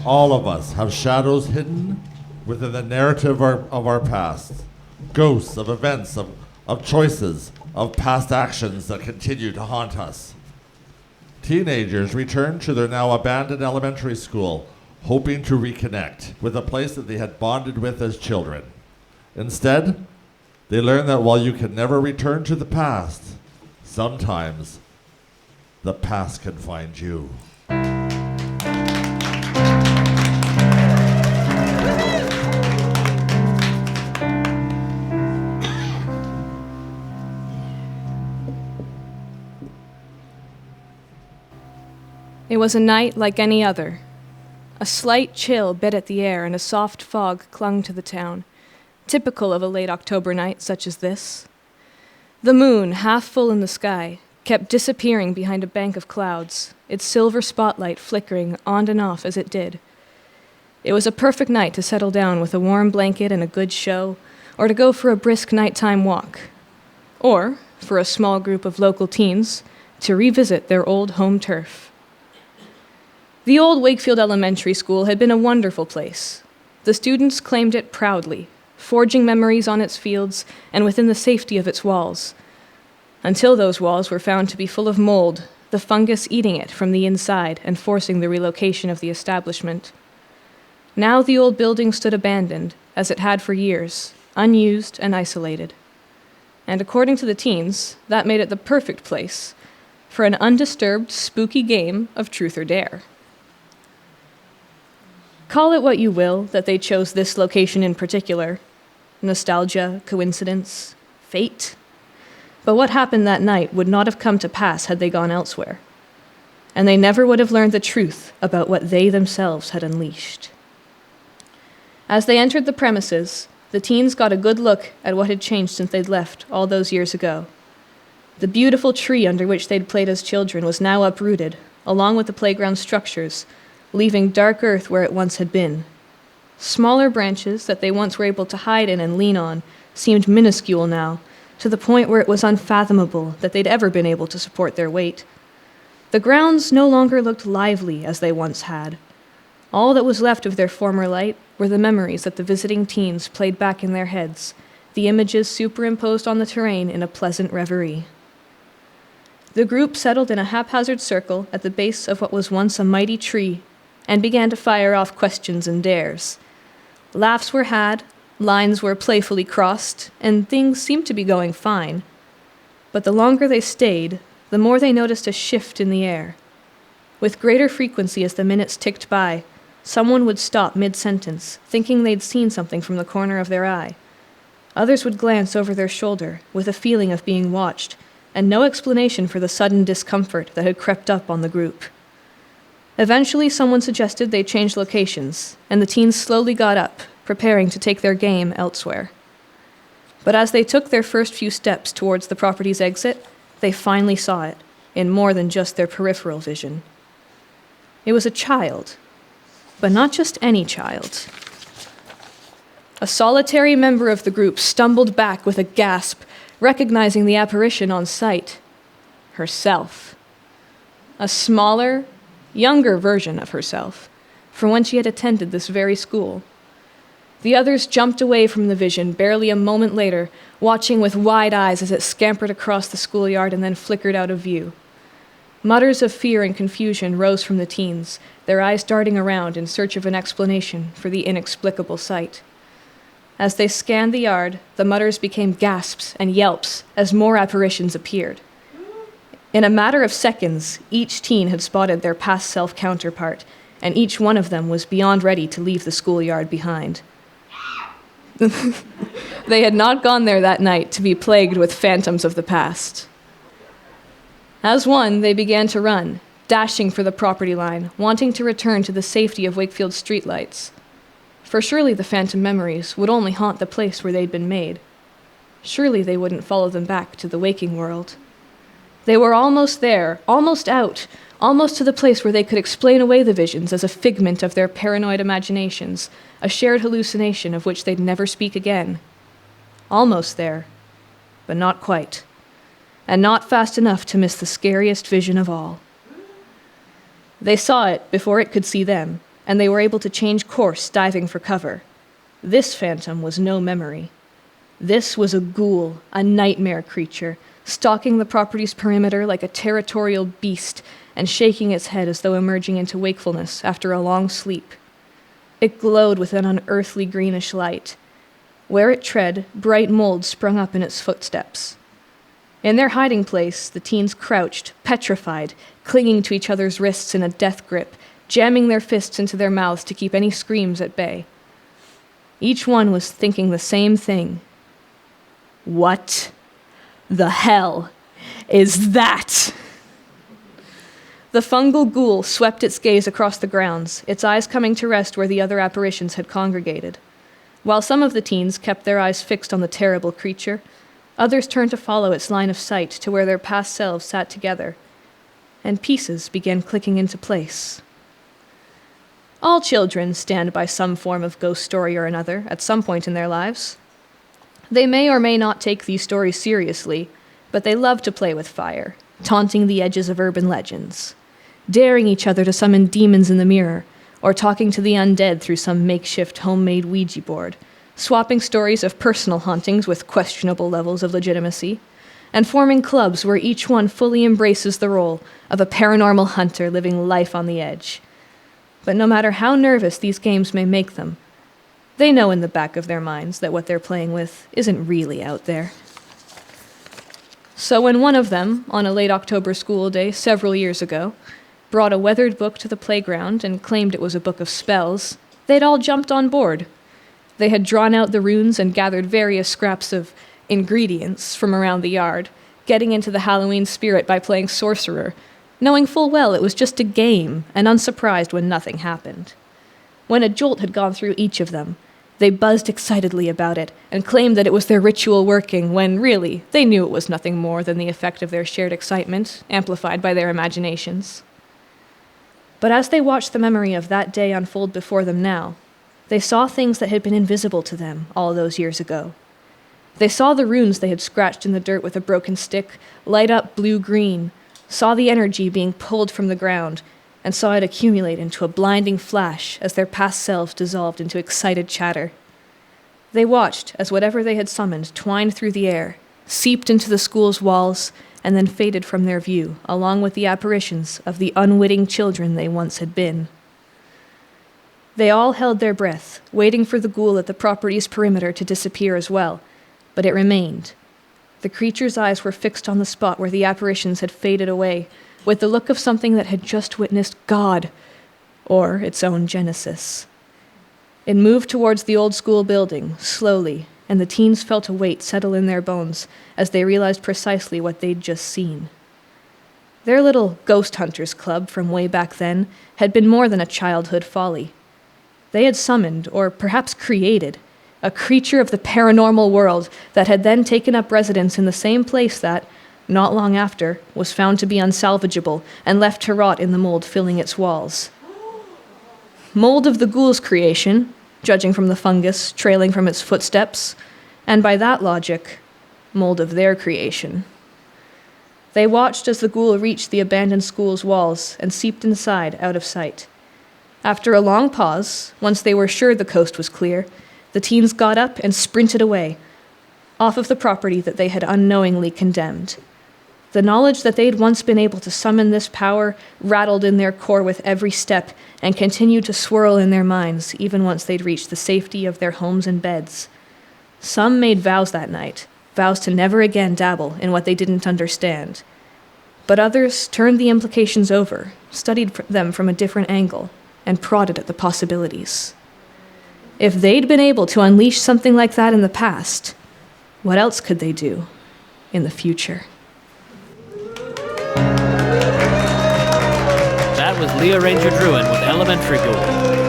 All of us have shadows hidden within the narrative of our past. Ghosts of events, of choices, of past actions that continue to haunt us. Teenagers return to their now abandoned elementary school, hoping to reconnect with a place that they had bonded with as children. Instead, they learn that while you can never return to the past, sometimes the past can find you. It was a night like any other. A slight chill bit at the air and a soft fog clung to the town, typical of a late October night such as this. The moon, half full in the sky, kept disappearing behind a bank of clouds, its silver spotlight flickering on and off as it did. It was a perfect night to settle down with a warm blanket and a good show, or to go for a brisk nighttime walk, or, for a small group of local teens, to revisit their old home turf. The old Wakefield Elementary School had been a wonderful place. The students claimed it proudly, forging memories on its fields and within the safety of its walls, until those walls were found to be full of mold, the fungus eating it from the inside and forcing the relocation of the establishment. Now the old building stood abandoned, as it had for years, unused and isolated. And according to the teens, that made it the perfect place for an undisturbed, spooky game of truth or dare. Call it what you will that they chose this location in particular. Nostalgia, coincidence, fate. But what happened that night would not have come to pass had they gone elsewhere. And they never would have learned the truth about what they themselves had unleashed. As they entered the premises, the teens got a good look at what had changed since they'd left all those years ago. The beautiful tree under which they'd played as children was now uprooted, along with the playground structures, leaving dark earth where it once had been. Smaller branches that they once were able to hide in and lean on seemed minuscule now, to the point where it was unfathomable that they'd ever been able to support their weight. The grounds no longer looked lively as they once had. All that was left of their former light were the memories that the visiting teens played back in their heads, the images superimposed on the terrain in a pleasant reverie. The group settled in a haphazard circle at the base of what was once a mighty tree and began to fire off questions and dares. Laughs were had, lines were playfully crossed, and things seemed to be going fine. But the longer they stayed, the more they noticed a shift in the air. With greater frequency as the minutes ticked by, someone would stop mid-sentence, thinking they'd seen something from the corner of their eye. Others would glance over their shoulder, with a feeling of being watched, and no explanation for the sudden discomfort that had crept up on the group. Eventually, someone suggested they change locations, and the teens slowly got up, preparing to take their game elsewhere. But as they took their first few steps towards the property's exit, they finally saw it, in more than just their peripheral vision. It was a child, but not just any child. A solitary member of the group stumbled back with a gasp, recognizing the apparition on sight. Herself. A smaller, younger version of herself, from when she had attended this very school. The others jumped away from the vision barely a moment later, watching with wide eyes as it scampered across the schoolyard and then flickered out of view. Mutters of fear and confusion rose from the teens, their eyes darting around in search of an explanation for the inexplicable sight. As they scanned the yard, the mutters became gasps and yelps as more apparitions appeared. In a matter of seconds, each teen had spotted their past self counterpart, and each one of them was beyond ready to leave the schoolyard behind. They had not gone there that night to be plagued with phantoms of the past. As one, they began to run, dashing for the property line, wanting to return to the safety of Wakefield's streetlights. For surely the phantom memories would only haunt the place where they'd been made. Surely they wouldn't follow them back to the waking world. They were almost there, almost out, almost to the place where they could explain away the visions as a figment of their paranoid imaginations, a shared hallucination of which they'd never speak again. Almost there, but not quite, and not fast enough to miss the scariest vision of all. They saw it before it could see them, and they were able to change course, diving for cover. This phantom was no memory. This was a ghoul, a nightmare creature, stalking the property's perimeter like a territorial beast and shaking its head as though emerging into wakefulness after a long sleep. It glowed with an unearthly greenish light. Where it tread, bright mold sprung up in its footsteps. In their hiding place, the teens crouched, petrified, clinging to each other's wrists in a death grip, jamming their fists into their mouths to keep any screams at bay. Each one was thinking the same thing. What the hell is that? The fungal ghoul swept its gaze across the grounds, its eyes coming to rest where the other apparitions had congregated. While some of the teens kept their eyes fixed on the terrible creature, others turned to follow its line of sight to where their past selves sat together, and pieces began clicking into place. All children stand by some form of ghost story or another at some point in their lives. They may or may not take these stories seriously, but they love to play with fire, taunting the edges of urban legends, daring each other to summon demons in the mirror, or talking to the undead through some makeshift homemade Ouija board, swapping stories of personal hauntings with questionable levels of legitimacy, and forming clubs where each one fully embraces the role of a paranormal hunter living life on the edge. But no matter how nervous these games may make them, they know in the back of their minds that what they're playing with isn't really out there. So when one of them, on a late October school day several years ago, brought a weathered book to the playground and claimed it was a book of spells, they'd all jumped on board. They had drawn out the runes and gathered various scraps of ingredients from around the yard, getting into the Halloween spirit by playing sorcerer, knowing full well it was just a game and unsurprised when nothing happened. When a jolt had gone through each of them, they buzzed excitedly about it and claimed that it was their ritual working when, really, they knew it was nothing more than the effect of their shared excitement, amplified by their imaginations. But as they watched the memory of that day unfold before them now, they saw things that had been invisible to them all those years ago. They saw the runes they had scratched in the dirt with a broken stick light up blue-green, saw the energy being pulled from the ground, and saw it accumulate into a blinding flash as their past selves dissolved into excited chatter. They watched as whatever they had summoned twined through the air, seeped into the school's walls, and then faded from their view, along with the apparitions of the unwitting children they once had been. They all held their breath, waiting for the ghoul at the property's perimeter to disappear as well, but it remained. The creature's eyes were fixed on the spot where the apparitions had faded away, with the look of something that had just witnessed God, or its own genesis. It moved towards the old school building, slowly, and the teens felt a weight settle in their bones as they realized precisely what they'd just seen. Their little ghost hunters club from way back then had been more than a childhood folly. They had summoned, or perhaps created, a creature of the paranormal world that had then taken up residence in the same place that, not long after, was found to be unsalvageable and left to rot in the mold filling its walls. Mold of the ghoul's creation, judging from the fungus trailing from its footsteps, and by that logic, mold of their creation. They watched as the ghoul reached the abandoned school's walls and seeped inside, out of sight. After a long pause, once they were sure the coast was clear, the teens got up and sprinted away, off of the property that they had unknowingly condemned. The knowledge that they'd once been able to summon this power rattled in their core with every step and continued to swirl in their minds even once they'd reached the safety of their homes and beds. Some made vows that night, vows to never again dabble in what they didn't understand. But others turned the implications over, studied them from a different angle, and prodded at the possibilities. If they'd been able to unleash something like that in the past, what else could they do in the future? That was Leia Ranger-Drouin with Elementary Ghoul.